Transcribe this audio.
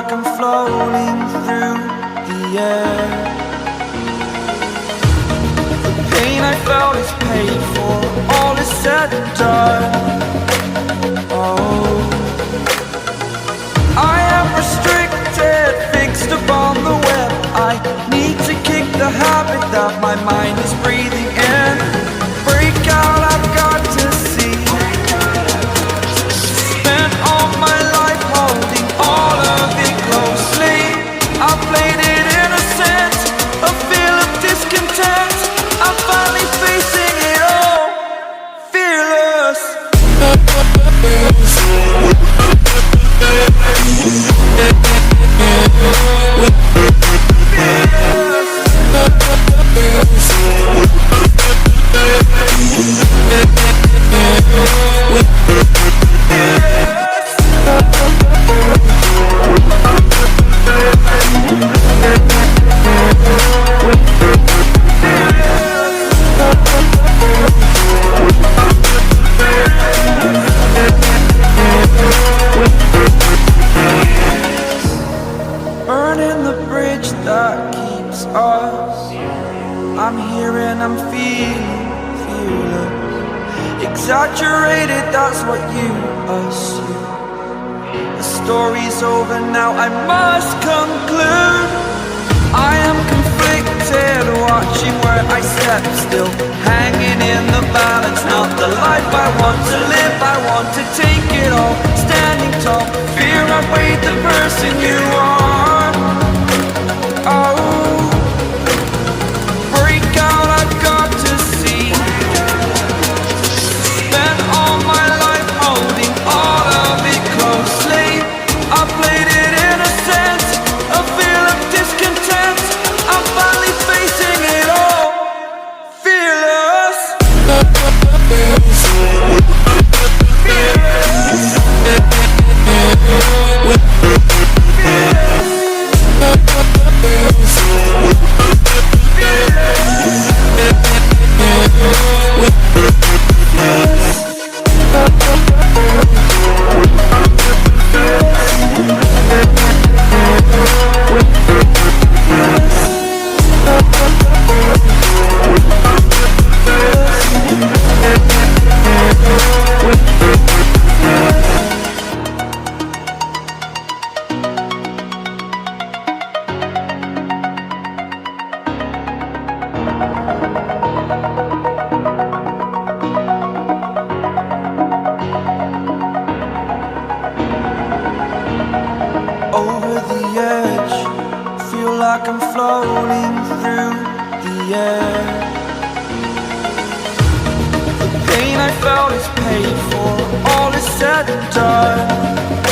like I'm floating through the air. The pain I felt is paid for, all is said and done. Oh, I am restricted, fixed upon the web. I need to kick the habit that my mind is breathing in. Break out, I've got to see. Spent all my life holding all of it closely. I played it innocent, a feel of discontent. I'm finally facing it all, fearless. Burning the bridge that keeps us. I'm here and I'm feeling fearless. Exaggerated, that's what you assume. The story's over now, I must conclude. I am conflicted, watching where I step still, hanging in the balance. Not the life I want to live, I want to take it all. Standing tall, fear outweighed the person you are. Oh, break out, I've got to see. Spent all my life holding all of it closely. I played it innocent, a feel of discontent. I'm finally facing it all, fearless. Over the edge, feel like I'm floating through the air. The pain I felt is paid for, all is said and done.